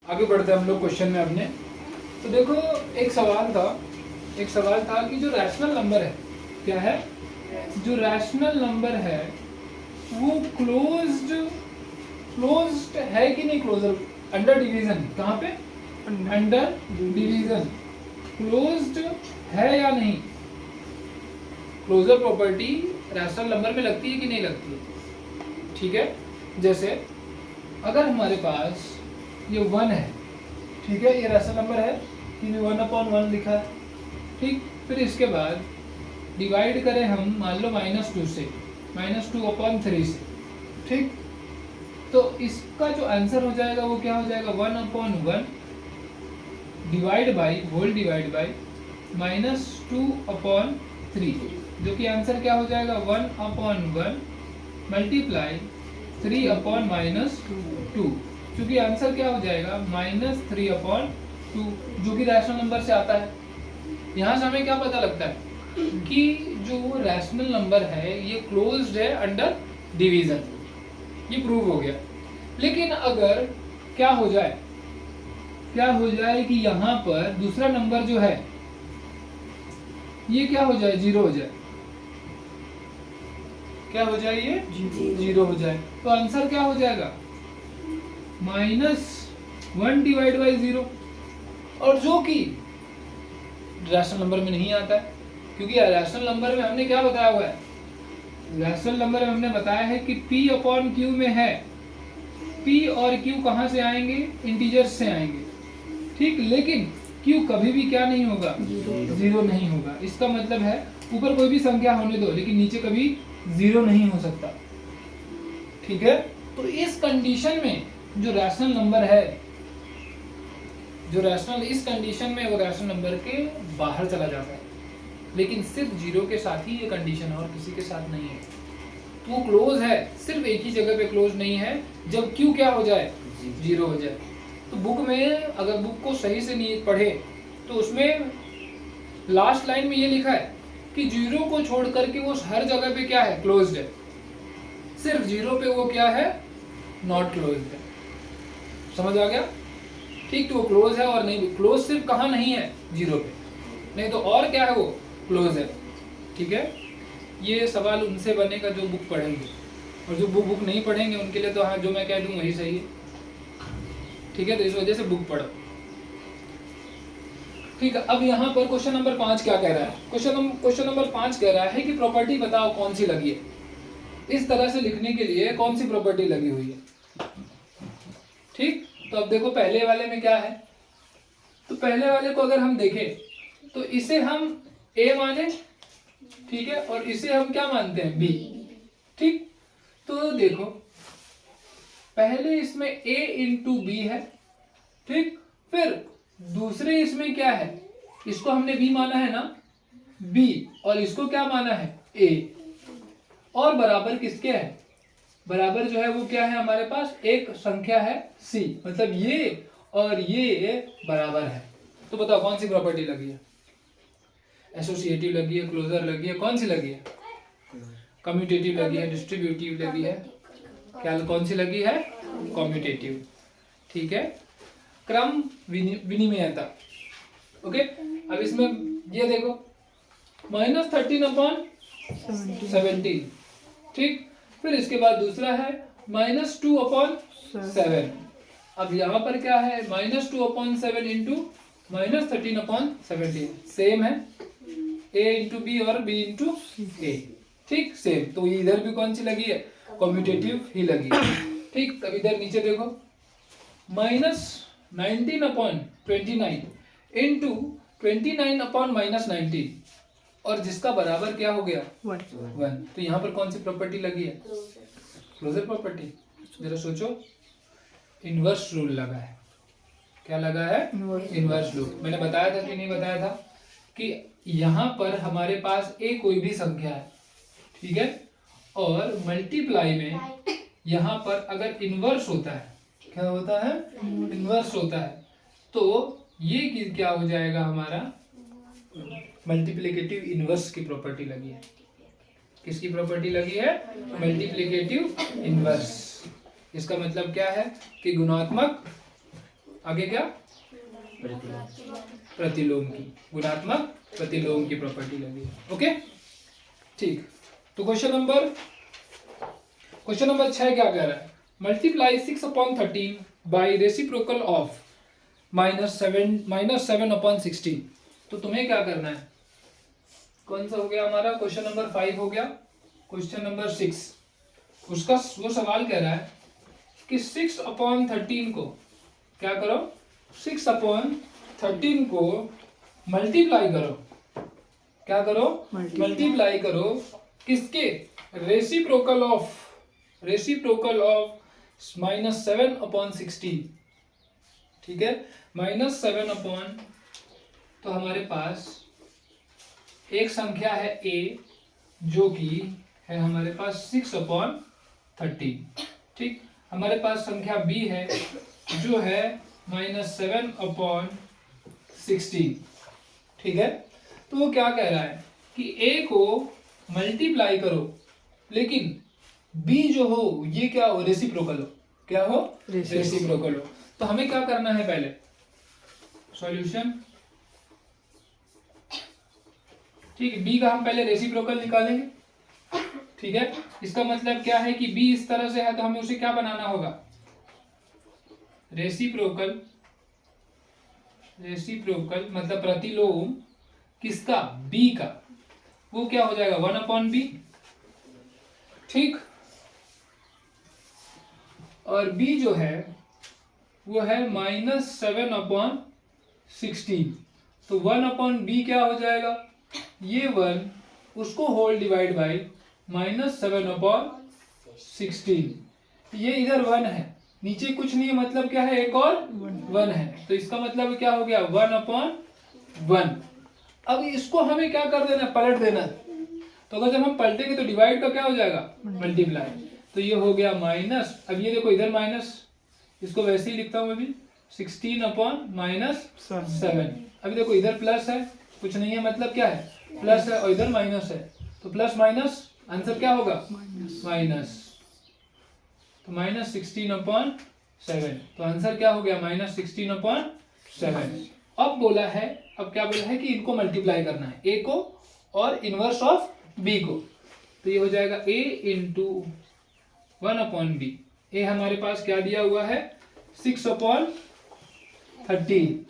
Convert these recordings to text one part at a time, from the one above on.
आगे बढ़ते हैं हम लोग क्वेश्चन में अपने। तो देखो एक सवाल था कि जो रैशनल नंबर है, क्या है, जो रैशनल नंबर है वो क्लोज्ड है कि नहीं, क्लोजर अंडर डिवीजन, कहाँ पे, अंडर डिवीजन क्लोज्ड है या नहीं। क्लोजर प्रॉपर्टी रैशनल नंबर में लगती है कि नहीं लगती है। ठीक है, जैसे अगर हमारे पास ये 1 है, ठीक है, ये रैशनल नंबर है, 1/1 लिखा है, ठीक। फिर इसके बाद डिवाइड करें हम, मान लो -2 से, -2/3 से, ठीक। तो इसका जो आंसर हो जाएगा वो क्या हो जाएगा, 1/1 डिवाइड बाई -2/3, जो कि आंसर क्या हो जाएगा 1/1 मल्टीप्लाई 3/-2, क्योंकि आंसर क्या हो जाएगा -3/2, जो कि रैशनल नंबर से आता है। यहाँ से हमें क्या पता लगता है कि जो रैशनल नंबर है ये क्लोज्ड है अंडर डिवीजन, ये प्रूव हो गया। लेकिन अगर क्या हो जाए कि यहाँ पर दूसरा नंबर जो है ये क्या हो जाए, 0 हो जाए, क्या हो जाए, ये 0 हो जाए, तो आंसर क्या हो जाएगा -1/0, और जो कि रैशनल नंबर में नहीं आता है, क्योंकि रैशनल नंबर में हमने क्या बताया हुआ है, रैशनल नंबर में हमने बताया है कि P/Q में है, P और Q कहाँ से आएंगे, इंटीजर्स से आएंगे, ठीक। लेकिन Q कभी भी क्या नहीं होगा, 0 नहीं होगा। इसका मतलब है ऊपर कोई भी संख्या होने दो लेकिन नीचे कभी 0 नहीं हो सकता, ठीक है। तो इस कंडीशन में जो रैशनल नंबर है, इस कंडीशन में वो रैशनल नंबर के बाहर चला जाता है, लेकिन सिर्फ 0 के साथ ही ये कंडीशन है और किसी के साथ नहीं है। तो वो क्लोज है, सिर्फ एक ही जगह पे क्लोज नहीं है, जब Q क्या हो जाए, 0 हो जाए। तो बुक में अगर बुक को सही से नहीं पढ़े तो उसमें लास्ट लाइन में ये लिखा है कि 0 को छोड़ करके वो हर जगह पे क्या है, क्लोज्ड है, सिर्फ 0 पे वो क्या है, नॉट क्लोज्ड है। समझ आ गया, ठीक। तो वो क्लोज है और नहीं, क्लोज सिर्फ कहाँ नहीं है, 0 पे, नहीं तो और क्या है, वो क्लोज है, ठीक है। ये सवाल उनसे बनेगा जो बुक पढ़ेंगे, और जो बुक नहीं पढ़ेंगे उनके लिए तो हाँ जो मैं कह दूं वही सही है, ठीक है। तो इस वजह से बुक पढ़ो, ठीक है। अब यहाँ पर क्वेश्चन नंबर 5 क्या कह रहा है, क्वेश्चन नंबर 5 कह रहा है कि प्रॉपर्टी बताओ कौन सी लगी है। इस तरह से लिखने के लिए कौन सी प्रॉपर्टी लगी हुई है, ठीक। तो अब देखो पहले वाले में क्या है, तो पहले वाले को अगर हम देखें तो इसे हम A माने, ठीक है, और इसे हम क्या मानते हैं, B, ठीक। तो देखो पहले इसमें A × B है, ठीक। फिर दूसरे इसमें क्या है, इसको हमने B माना है ना, B, और इसको क्या माना है, A, और बराबर किसके है, बराबर जो है वो क्या है, हमारे पास एक संख्या है C, मतलब ये और ये बराबर है। तो बताओ कौन सी प्रॉपर्टी लगी है, एसोसिएटिव लगी है, क्लोजर लगी है, कौन सी लगी है, कम्यूटेटिव लगी है, डिस्ट्रीब्यूटिव लगी है, क्या कौन सी लगी है, कम्यूटेटिव, ठीक है। क्रम विनिमयता, ओके। अब इसमें ये देखो -13/17, ठीक। फिर इसके बाद दूसरा है -2/7। अब यहाँ पर क्या है, -2/7 × -13/17, सेम है, A × B और B × A, ठीक, सेम। तो इधर भी कौन सी लगी है, कम्यूटेटिव ही लगी है, ठीक। तब इधर नीचे देखो -19/29 × 29/-19, और जिसका बराबर क्या हो गया, 1। तो यहाँ पर कौन सी प्रॉपर्टी लगी है, क्लोजर प्रॉपर्टी। जरा सोचो, इनवर्स रूल लगा है, क्या लगा है, इनवर्स रूल। मैंने बताया था कि नहीं बताया था कि यहाँ पर हमारे पास A कोई भी संख्या है, ठीक है, और मल्टीप्लाई में यहाँ पर अगर इनवर्स होता है, क्या होता है, इनवर्स होता है, तो ये क्या हो जाएगा, हमारा मल्टीप्लिकेटिव इनवर्स की प्रॉपर्टी लगी है। किसकी प्रॉपर्टी लगी है, मल्टीप्लिकेटिव इनवर्स। इसका मतलब क्या है कि गुणात्मक आगे क्या, प्रतिलोम की, गुणात्मक प्रतिलोम की प्रॉपर्टी लगी है। ओके ठीक। तो क्वेश्चन नंबर 6 क्या कह रहा है, मल्टीप्लाई 6/13 बाई रेसिप्रोकल ऑफ -7/16। तो तुम्हें क्या करना है, कौन सा हो गया हमारा, क्वेश्चन नंबर 5 हो गया। क्वेश्चन नंबर 6 उसका वो सवाल कह रहा है कि 6/13 को क्या करो, 6/13 को मल्टीप्लाई करो, क्या करो, मल्टीप्लाई करो किसके, रेसिप्रोकल ऑफ -7/16। ठीक है, -7 तो हमारे पास एक संख्या है a जो कि है हमारे पास 6/13। ठीक, हमारे पास संख्या b है जो है -7/16। ठीक है, तो वो क्या कह रहा है कि a को मल्टीप्लाई करो लेकिन b जो हो ये क्या हो, रेसिप्रोकल हो, क्या हो, रेसिप्रोकल हो। तो हमें क्या करना है, पहले सॉल्यूशन, ठीक है, b का हम पहले रेसिप्रोकल निकालेंगे। ठीक है, इसका मतलब क्या है कि b इस तरह से है तो हमें उसे क्या बनाना होगा, रेसिप्रोकल मतलब प्रतिलोम किसका, b का, वो क्या हो जाएगा 1/b। ठीक, और b जो है वो है -7/16। तो 1/b क्या हो जाएगा, ये 1 उसको होल डिवाइड बाई -7/16। ये इधर 1 है, नीचे कुछ नहीं है, मतलब क्या है, एक और 1 है, तो इसका मतलब क्या हो गया 1/1। अब इसको हमें क्या कर देना, पलट देना। तो अगर जब हम पलटेंगे तो डिवाइड का क्या हो जाएगा, मल्टीप्लाई। तो ये हो गया माइनस, अब ये देखो इधर माइनस, इसको वैसे ही लिखता हूं मैं भी 16/-7। अभी देखो इधर प्लस है, कुछ नहीं है, मतलब क्या है, प्लस है, और इधर माइनस है, तो प्लस माइनस आंसर क्या होगा, माइनस। तो -16/7, तो आंसर क्या हो गया, -16/7। अब बोला है, अब क्या बोला है कि इनको मल्टीप्लाई करना है, a को और इनवर्स ऑफ b को। तो ये हो जाएगा a इंटू 1/b। a हमारे पास क्या दिया हुआ है, 6/13।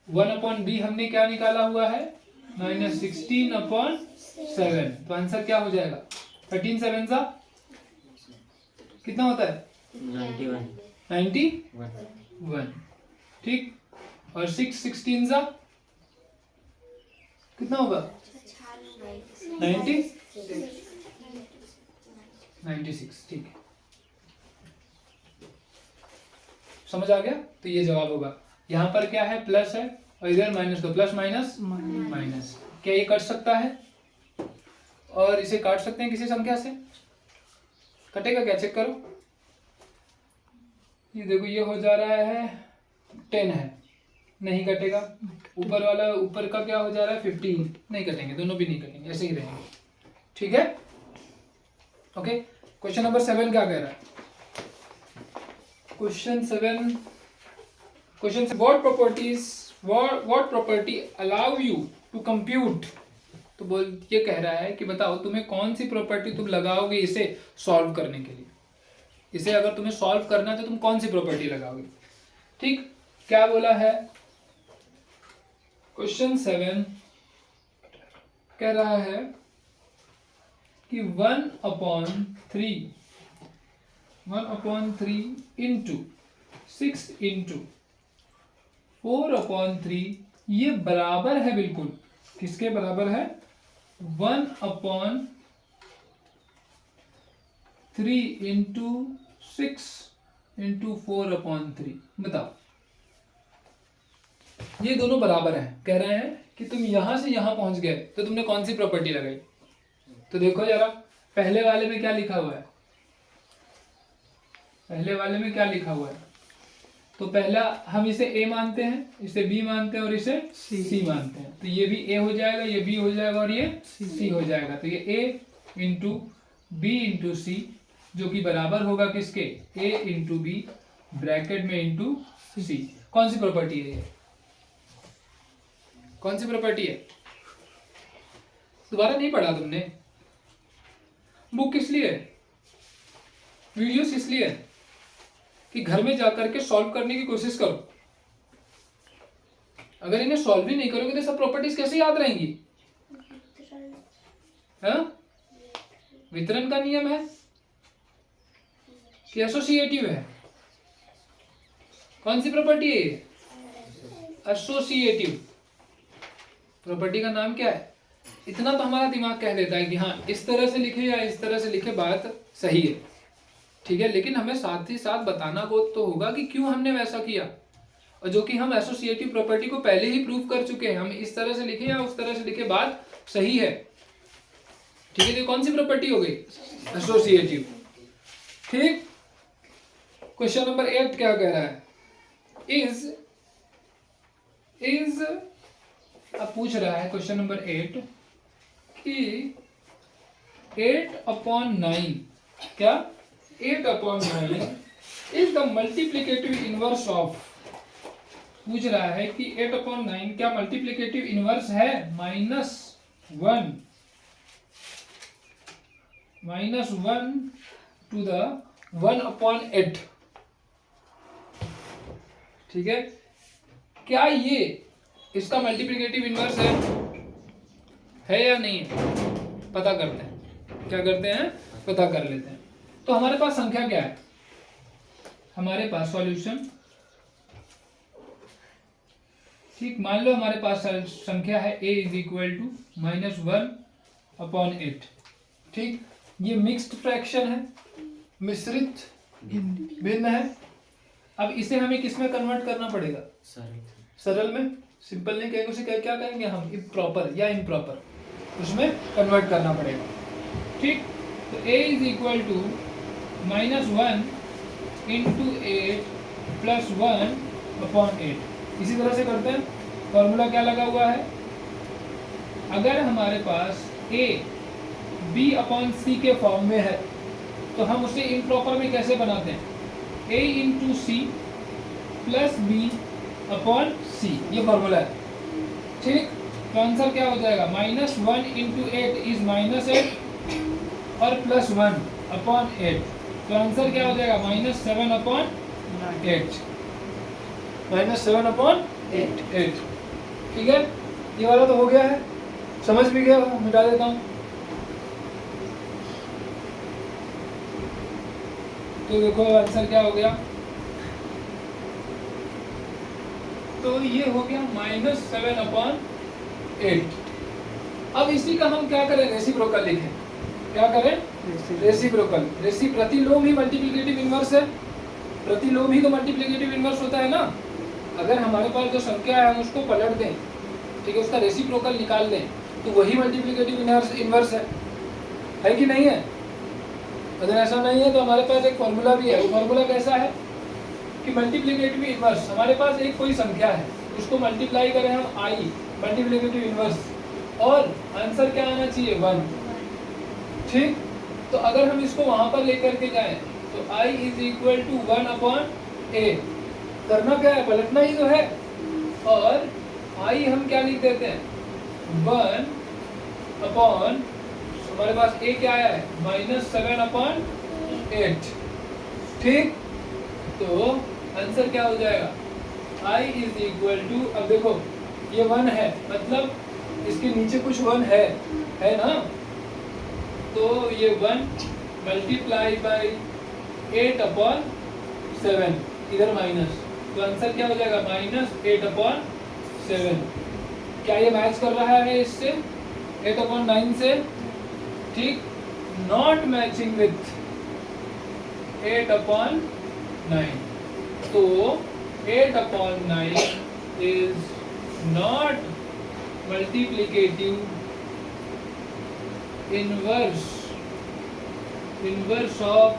1/b हमने क्या निकाला हुआ है, -16/7। तो आंसर क्या हो जाएगा, 13/7 सा कितना होता है, 91। ठीक, और 6/16 सा कितना होगा, 96। ठीक है, समझ आ गया। तो ये जवाब होगा, यहाँ पर क्या है, प्लस है और इधर माइनस, तो प्लस माइनस माइनस। क्या ये कट सकता है, और इसे काट सकते हैं किसी संख्या से, कटेगा क्या, चेक करो। ये देखो ये हो जा रहा है 10 है, नहीं कटेगा। ऊपर वाला, ऊपर का क्या हो जा रहा है 15, नहीं कटेंगे, दोनों भी नहीं कटेंगे, ऐसे ही रहेंगे। ठीक है, ओके। क्वेश्चन नंबर 7 क्या कह रहा है, question 7 what property allow you to compute. तो बोल ये कह रहा है कि बताओ तुम्हें कौन सी प्रॉपर्टी तुम लगाओगे इसे सॉल्व करने के लिए, इसे अगर तुम्हें सॉल्व करना है तो तुम कौन सी प्रॉपर्टी लगाओगे। ठीक, क्या बोला है, क्वेश्चन 7 कह रहा है कि 1/3 इंटू 6 इंटू 4/3 ये बराबर है, बिल्कुल किसके बराबर है, 1/3 इंटू 6 इंटू 4/3। बताओ, ये दोनों बराबर हैं। कह रहे हैं कि तुम यहां से यहां पहुंच गए तो तुमने कौन सी प्रॉपर्टी लगाई। तो देखो जरा, पहले वाले में क्या लिखा हुआ है, पहले वाले में क्या लिखा हुआ है, तो पहला हम इसे a मानते हैं, इसे b मानते हैं और इसे c मानते हैं। तो ये भी a हो जाएगा, ये b हो जाएगा और ये c हो जाएगा। तो ये a इंटू बी इंटू सी जो कि बराबर होगा किसके, a इंटू बी ब्रैकेट में इंटू सी। कौन सी प्रॉपर्टी है ये? कौन सी प्रॉपर्टी है? दोबारा नहीं पढ़ा तुमने? बुक किस लिए है? वीडियोस इसलिए है कि घर में जाकर के सॉल्व करने की कोशिश करो। अगर इन्हें सॉल्व ही नहीं करोगे तो सब प्रॉपर्टीज कैसे याद रहेंगी? हाँ? वितरण का नियम है कि एसोसिएटिव है? कौन सी प्रॉपर्टी है ये? एसोसिएटिव। प्रॉपर्टी का नाम क्या है? इतना तो हमारा दिमाग कह देता है कि हाँ इस तरह से लिखे या इस तरह से लिखे बात सही है, ठीक है, लेकिन हमें साथ ही साथ बताना को तो होगा कि क्यों हमने वैसा किया, और जो कि हम एसोसिएटिव प्रॉपर्टी को पहले ही प्रूव कर चुके हैं। हम इस तरह से लिखे या उस तरह से लिखे बात सही है, ठीक है। तो कौन सी प्रॉपर्टी हो गई? एसोसिएटिव। ठीक। क्वेश्चन नंबर 8 क्या कह रहा है? इज अब पूछ रहा है क्वेश्चन नंबर 8 कि 8/9 क्या 8/9 is the multiplicative inverse of, पूछ रहा है कि 8/9 क्या मल्टीप्लिकेटिव इनवर्स है -1 to the 1/8, ठीक है। क्या ये इसका मल्टीप्लिकेटिव इनवर्स है या नहीं है? पता करते हैं। क्या करते हैं? पता कर लेते हैं। तो हमारे पास संख्या क्या है? हमारे पास सॉल्यूशन, ठीक, मान लो हमारे पास संख्या है a = -1/8, ठीक। ये मिक्स्ड फ्रैक्शन है, मिश्रित भिन्न है। अब इसे हमें किस में कन्वर्ट करना पड़ेगा? सरल में। सिंपल नहीं कहेंगे उसे, क्या कहेंगे हम? इम्प्रॉपर या इम्प्रॉपर, उसमें कन्वर्ट करना पड़ेगा, ठीक। तो a = -1 × 8 + 1/8। इसी तरह से करते हैं। फॉर्मूला क्या लगा हुआ है? अगर हमारे पास a b/c के फॉर्म में है तो हम उसे इम्प्रॉपर में कैसे बनाते हैं? a × c + b/c, ये फॉर्मूला है, ठीक। तो आंसर क्या हो जाएगा? -1 × 8 इज -8 और +1/8, तो आंसर क्या हो जाएगा? -7/8, -7/8, ठीक है। ये वाला तो हो गया है, समझ भी गया, मिटा देता हूं। तो देखो आंसर क्या हो गया? तो ये हो गया -7/8। अब इसी का हम क्या करें? रेसिप्रोकल लिखें। क्या करें? रेसिप्रोकल। प्रतिलोम ही मल्टीप्लिकेटिव इनवर्स है। प्रतिलोम ही तो मल्टीप्लिकेटिव इनवर्स होता है ना। अगर हमारे पास जो संख्या है हम उसको पलट दें, ठीक है, उसका रेसिप्रोकल निकाल दें, तो वही मल्टीप्लिकेटिव इनवर्स है कि नहीं है? अगर ऐसा नहीं है तो हमारे पास एक फॉर्मूला भी है। वो फॉर्मूला कैसा है कि मल्टीप्लिकेटिव इनवर्स, हमारे पास एक कोई संख्या है, उसको मल्टीप्लाई करें हम i, मल्टीप्लिकेटिव इनवर्स, और आंसर क्या आना चाहिए? 1, ठीक। तो अगर हम इसको वहां पर लेकर के जाएं तो i = 1/a, करना क्या है? पलटना ही तो है। और i हम क्या लिख देते हैं? 1/, हमारे पास a क्या आया है? -7/8, ठीक। तो आंसर क्या हो जाएगा? i = अब देखो ये 1 है, मतलब इसके नीचे कुछ 1 है ना, तो ये 1 × 8/7, इधर माइनस, तो आंसर क्या हो जाएगा? -8/7। क्या ये मैच कर रहा है इससे? 8/9 से, ठीक। नॉट मैचिंग विथ 8/9, तो 8/9 is not multiplicative inverse of,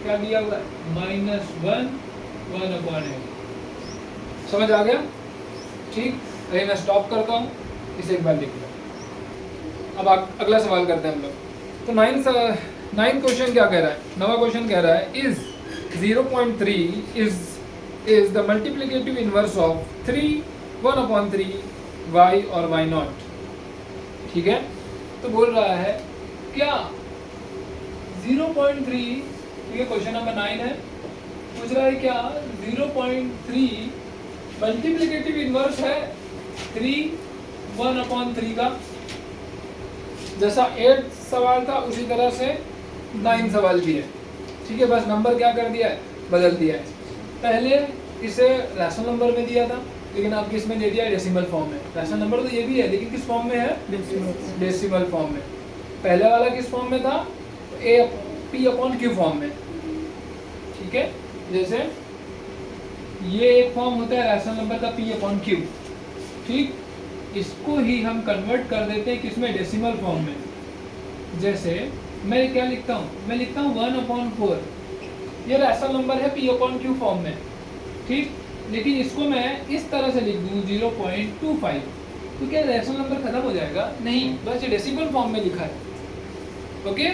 क्या दिया हुआ है? -1/8। समझ आ गया? ठीक। अभी मैं स्टॉप करता हूँ, इसे एक बार लिख लो। अब अगला सवाल करते हैं हम लोग। तो 9 क्वेश्चन क्या कह रहा है? 9वां क्वेश्चन कह रहा है is 0.3 is is the multiplicative inverse of 3 1/3 y और y0। ठीक है, तो बोल रहा है क्या 0.3, ये क्वेश्चन नंबर 9 है, पूछ रहा है क्या 0.3 मल्टीप्लिकेटिव इनवर्स है 3 1/3 का। जैसा 8 सवाल था उसी तरह से 9 सवाल भी है। ठीक है, बस नंबर क्या कर दिया है, बदल दिया है। पहले इसे रैशनल नंबर में दिया था, लेकिन अब किस में दे दिया, डेसिमल फॉर्म में। रैशनल नंबर तो ये भी है, लेकिन किस फॉर्म में है, डेसिमल फॉर्म में। पहले वाला किस फॉर्म में था, P/Q फॉर्म में। ठीक है, जैसे ये एक फॉर्म होता है रैशनल नंबर का P/Q। ठीक, इसको ही हम कन्वर्ट कर देते हैं किसमें, डेसिमल फॉर्म में। जैसे मैं क्या लिखता हूँ, मैं लिखता हूँ 1/4, ये रैशनल नंबर है P/Q फॉर्म में। ठीक, लेकिन इसको मैं इस तरह से लिख दूँ 0.25, तो क्या रैशनल नंबर खत्म हो जाएगा, नहीं, बस ये डेसिमल फॉर्म में लिखा है। ओके,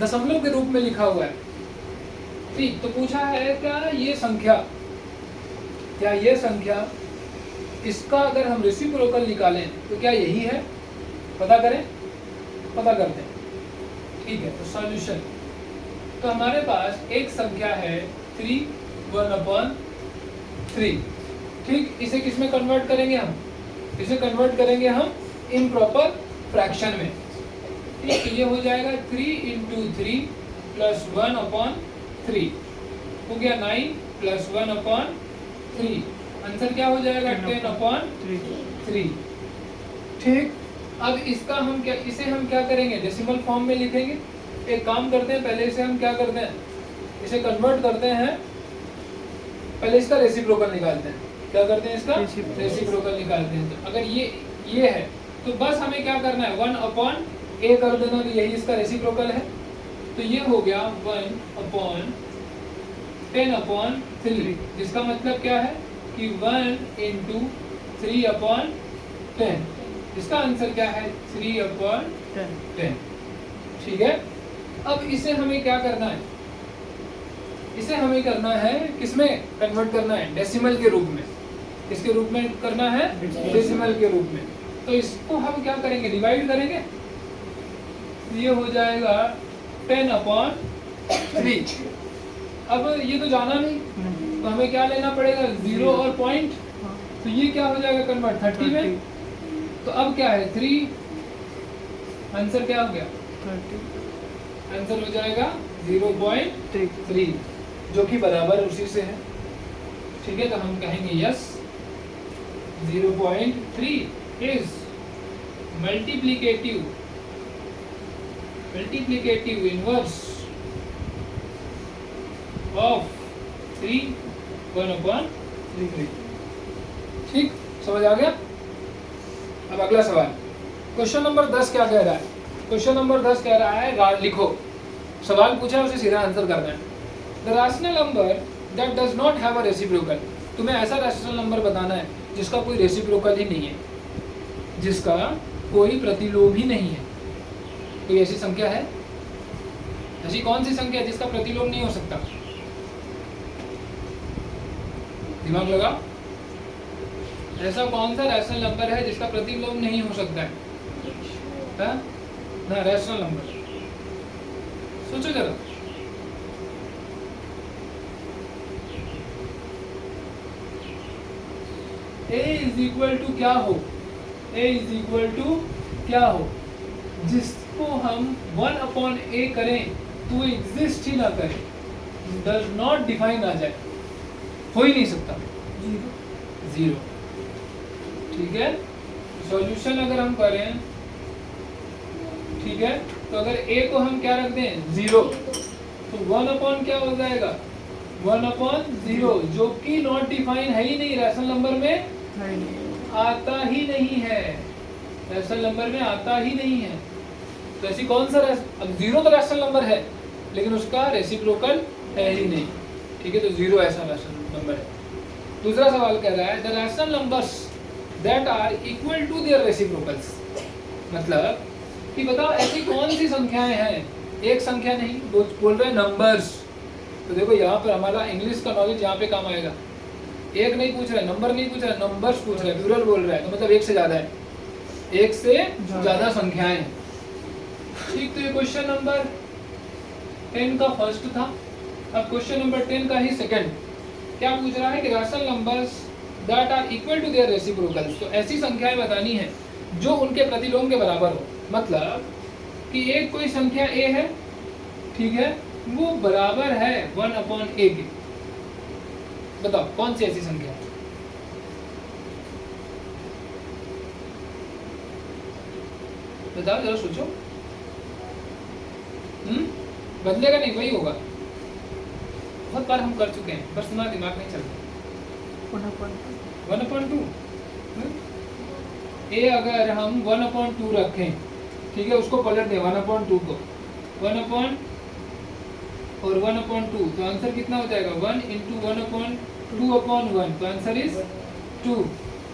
दशमलव के रूप में लिखा हुआ है। ठीक, तो पूछा है क्या ये संख्या, क्या ये संख्या, इसका अगर हम रेसिप्रोकल निकालें तो क्या यही है, पता करें, पता करते हैं। ठीक है, तो सॉल्यूशन, तो हमारे पास एक संख्या है 3 1/3। ठीक, इसे किस में कन्वर्ट करेंगे हम, इसे कन्वर्ट करेंगे हम इम्प्रॉपर फ्रैक्शन में। ठीक, तो ये हो जाएगा 3 × 3 + 1/3 हो गया 9 + 1/3, आंसर क्या हो जाएगा 10/3। ठीक, अब इसका हम क्या, इसे हम क्या करेंगे, डेसिमल फॉर्म में लिखेंगे। एक काम करते हैं, पहले इसे हम क्या करते हैं, इसे कन्वर्ट करते हैं, पहले इसका रेसिप्रोकल निकालते हैं। क्या करते हैं, इसका रेसिप्रोकल निकालते हैं। तो अगर ये है तो बस हमें क्या करना है, 1/a कर देना, तो यही इसका रेसिप्रोकल है। तो ये हो गया 1/10/3, जिसका मतलब क्या है कि 1 × 3/10, इसका आंसर क्या है 3/10। ठीक है, अब इसे हमें क्या करना है, इसे हमें करना है किसमें कन्वर्ट करना है, डेसिमल के रूप में। किसके रूप में करना है, डेसिमल के रूप में। तो इसको हम क्या करेंगे, डिवाइड करेंगे, ये हो जाएगा 10/3। अब ये तो जाना नहीं, तो हमें क्या लेना पड़ेगा, 0 और पॉइंट, तो ये क्या हो जाएगा कन्वर्ट 30 में। तो अब क्या है 3, आंसर क्या हो गया 30, आंसर हो जाएगा 0.3, जो कि बराबर उसी से है। ठीक है, तो हम कहेंगे yes 0.3 is multiplicative inverse of 3 1/3। ठीक, समझ आ गया। अब अगला सवाल, क्वेश्चन नंबर 10 क्या कह रहा है, क्वेश्चन नंबर 10 कह रहा है, लिखो, सवाल पूछा है उसे सीधा आंसर करना है। The rational number that does not have a reciprocal, तुम्हें ऐसा रैशनल नंबर बताना है जिसका कोई रेसिप्रोकल ही नहीं है, जिसका कोई प्रतिलोम ही नहीं है। कोई ऐसी संख्या है, ऐसी कौन सी संख्या जिसका प्रतिलोम नहीं हो सकता, दिमाग लगा, ऐसा कौन सा रैशनल नंबर है जिसका प्रतिलोम नहीं हो सकता है, ना रैशनल नंबर, सोचो जरा। a = क्या हो, a = क्या हो, जिसको हम 1/a करें तो एग्जिस्ट ही ना करे, डज नॉट डिफाइन आ जाए, हो ही नहीं सकता, 0। ठीक है, सॉल्यूशन अगर हम करें, ठीक है, तो अगर a को हम क्या रख दें 0, तो 1/ क्या हो जाएगा 1/0, जो कि नॉट डिफाइन है ही नहीं, रैशनल नंबर में आता ही नहीं है, रैशनल नंबर में आता ही नहीं है। तो ऐसी कौन सा, अब 0 तो रैशनल नंबर है लेकिन उसका रेसिप्रोकल है ही नहीं। ठीक है, तो 0 ऐसा रैशनल नंबर है। दूसरा सवाल कह रहा है the rational numbers that are equal to their reciprocals, मतलब कि बताओ ऐसी कौन सी संख्याएं हैं, एक संख्या नहीं, बोल रहे हैं नंबर्स। तो देखो यहाँ पर हमारा इंग्लिश का नॉलेज यहाँ पे काम आएगा। एक नहीं पूछ रहा है, नंबर नहीं पूछ रहा है, नंबर्स पूछ रहा है, प्लूरल बोल रहा है, तो मतलब एक से ज्यादा है, एक से ज्यादा संख्याएं। ठीक, तो ये क्वेश्चन नंबर 10 का फर्स्ट था। अब क्वेश्चन नंबर 10 का ही सेकंड क्या पूछ रहा है कि rational numbers that are equal to their reciprocals, तो ऐसी संख्याएं बतानी है जो उनके प्रतिलोम के बराबर हो। मतलब कि एक कोई संख्या a है, ठीक है, वो बराबर है 1/a के। बताओ कौन सी ऐसी संख्या है? बताओ जरा सोचो। बदलेगा नहीं, वही होगा। बहुत बार हम कर चुके हैं, पर सुना दिमाग नहीं चलता। 1/2 ए अगर हम 1/2 रखें, ठीक है, उसको पलट दें 1/2 को 1 और 1/2, तो आंसर कितना हो जाएगा 1 × 1/2/1, तो आंसर इज 2।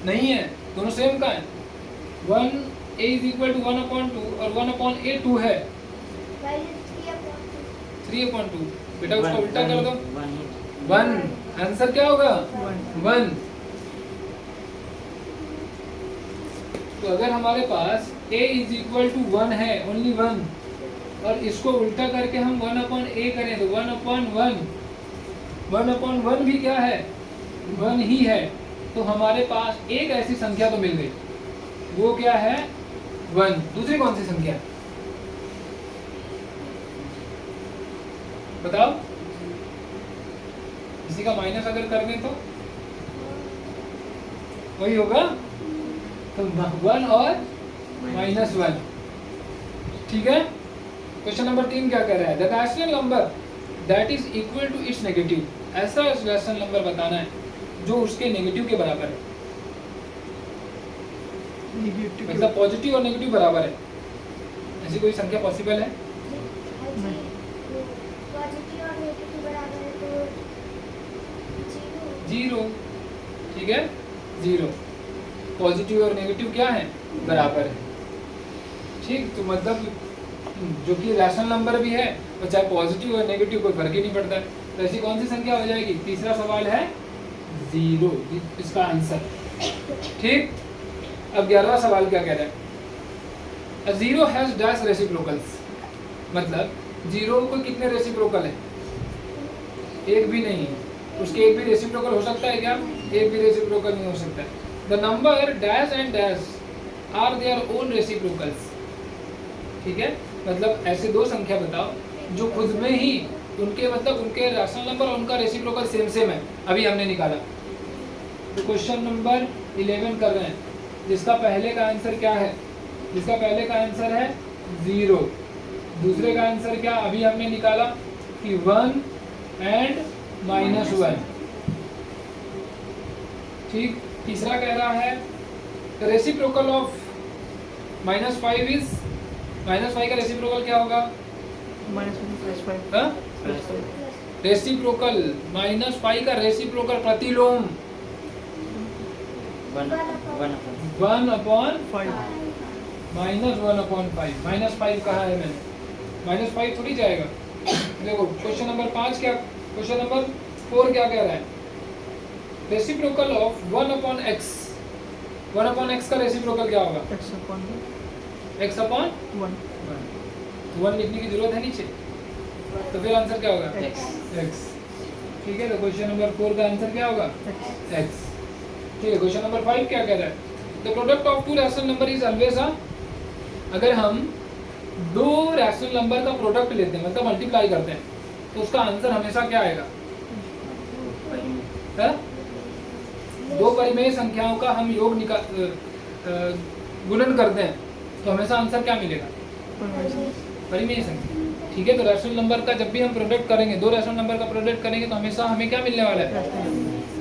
नहीं है, दोनों सेम का है। 1a = 1/2 और 1/a 2 है 3/2। बेटा उसका उल्टा कर दो, 1। आंसर क्या होगा 1। तो अगर हमारे पास a = 1 है, ओनली 1, और इसको उल्टा करके हम 1/a करें तो 1/1, 1/1 भी क्या है 1 ही है। तो हमारे पास एक ऐसी संख्या तो मिल गई, वो क्या है 1। दूसरी कौन सी संख्या है बताओ? इसी का माइनस अगर कर दें तो वही होगा, तो 1 और -1। ठीक है। क्वेश्चन नंबर 3 क्या कह रहा है? The rational number that is equal to its negative, ऐसा रैशनल नंबर बताना है जो उसके नेगेटिव के बराबर है। मतलब पॉजिटिव और नेगेटिव बराबर है, ऐसी कोई संख्या पॉसिबल है? पॉजिटिव और नेगेटिव बराबर है तो 0। ठीक है, 0। पॉजिटिव और नेगेटिव क्या है बराबर है। ठीक, तो मतलब जो कि रैशनल नंबर भी है, और चाहे पॉजिटिव और नेगेटिव कोई फर्क ही नहीं पड़ता है। तो ऐसी कौन सी संख्या हो जाएगी? तीसरा सवाल है 0 इसका आंसर। ठीक, अब 11वां सवाल क्या कह रहा है? A zero has dash reciprocals, मतलब 0 को कितने रेसिप्रोकल है? एक भी नहीं है। उसके एक भी रेसिप्रोकल हो सकता है क्या? एक भी रेसिप्रोकल नहीं हो सकता है। The number dash and dash are their own reciprocals. ठीक है, मतलब ऐसे दो संख्या बताओ जो खुद में ही उनके मतलब उनके रैशनल नंबर और उनका रेसिप्रोकल सेम है। अभी हमने निकाला। तो क्वेश्चन नंबर 11 कर रहे हैं, जिसका पहले का आंसर क्या है? जिसका पहले का आंसर है 0। दूसरे का आंसर क्या अभी हमने निकाला कि 1 एंड -1। ठीक, तीसरा कह रहा है रेसिप्रोकल ऑफ -5 इज, -5 का रेसिप्रोकल क्या होगा? रेसिप्रोकल -5 का रेसिप्रोकल प्रतिलोम 1/5 -1/5 कहा है मैंने, -5 थोड़ी जाएगा। देखो क्वेश्चन नंबर 5 क्या, क्वेश्चन नंबर 4 क्या कह रहा है? रेसिप्रोकल ऑफ 1/x, 1/x का रेसिप्रोकल क्या होगा? x/1। 1 लिखने की जरूरत है नीचे, तो फिर आंसर क्या होगा? x। ठीक है, तो क्वेश्चन नंबर 4 का आंसर क्या होगा? x। ठीक है, क्वेश्चन नंबर 5 क्या कह रहा है? The product of to rational number is always a, अगर हम दो रैशनल नंबर का प्रोडक्ट लेते हैं मतलब मल्टीप्लाई करते हैं, तो उसका आंसर हमेशा क्या आएगा? है? दो परिमेय संख्याओं का हम योग गुणन करते हैं तो हमेशा आंसर क्या मिलेगा? परिमेय संख्या। ठीक है, तो रैशनल नंबर का जब भी हम प्रोडक्ट करेंगे, दो रैशनल नंबर का प्रोडक्ट करेंगे तो हमेशा हमें क्या मिलने वाला है?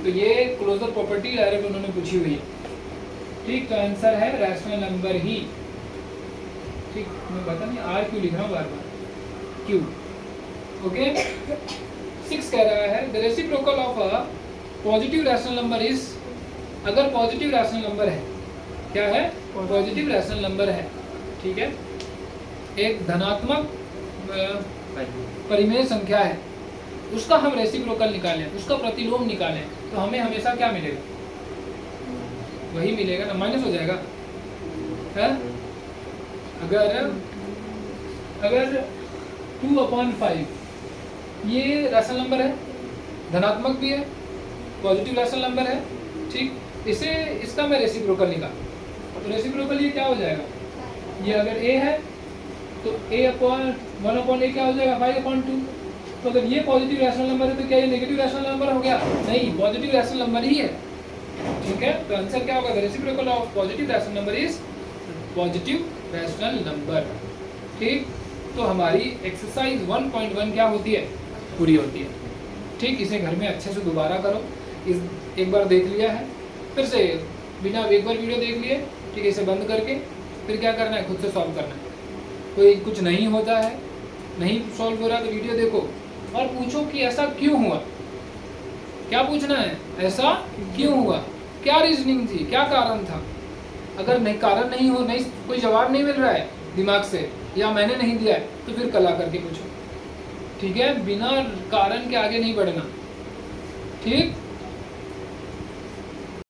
तो ये क्लोजर प्रॉपर्टी डायरेक्ट उन्होंने पूछी हुई है। ठीक, तो आंसर है रैशनल नंबर ही। ठीक, मैं बता नहीं आर क्यों लिख रहा हूँ बार बार, क्यों। ओके, 6 कह रहा है the reciprocal of a positive rational number is, अगर पॉजिटिव रैशनल नंबर है, क्या है? पॉजिटिव रैशनल नंबर है। ठीक है, एक धनात्मक परिमेय संख्या है, उसका हम रेसिप्रोकल निकालें, उसका प्रतिलोम निकालें, तो हमें हमेशा क्या मिलेगा? वही मिलेगा ना, माइनस हो जाएगा है? अगर 2/5 ये रैशनल नंबर है, धनात्मक भी है, पॉजिटिव रैशनल नंबर है, ठीक, इसे इसका मैं रेसिप्रोकल निकाल, तो रेसिप्रोकल ये क्या हो जाएगा? ये अगर a है तो a/1/a क्या हो जाएगा? 5/2। तो अगर ये पॉजिटिव रैशनल नंबर है तो क्या ये नेगेटिव रैशनल नंबर हो गया? नहीं, पॉजिटिव रैशनल नंबर ही है, ठीक है। तो आंसर क्या होगा? The reciprocal of positive rational number is positive rational number, ठीक। तो हमारी एक्सरसाइज 1.1 क्या होती है? पूरी होती है, ठीक। इसे घर में अच्छे से दोबारा करो, इस एक बार देख लिया है, फिर से बिना एक बार वीडियो देख लिए, ठीक है, इसे बंद करके फिर क्या करना है? खुद से सॉल्व करना है। कोई कुछ नहीं होता है, नहीं सॉल्व हो रहा तो वीडियो देखो और पूछो कि ऐसा क्यों हुआ। क्या पूछना है? ऐसा क्यों हुआ, क्या रीजनिंग थी, क्या कारण था। अगर नहीं कारण नहीं हो, नहीं कोई जवाब नहीं मिल रहा है दिमाग से, या मैंने नहीं दिया है, तो फिर कल आकर के पूछो, ठीक है। बिना कारण के आगे नहीं बढ़ना, ठीक।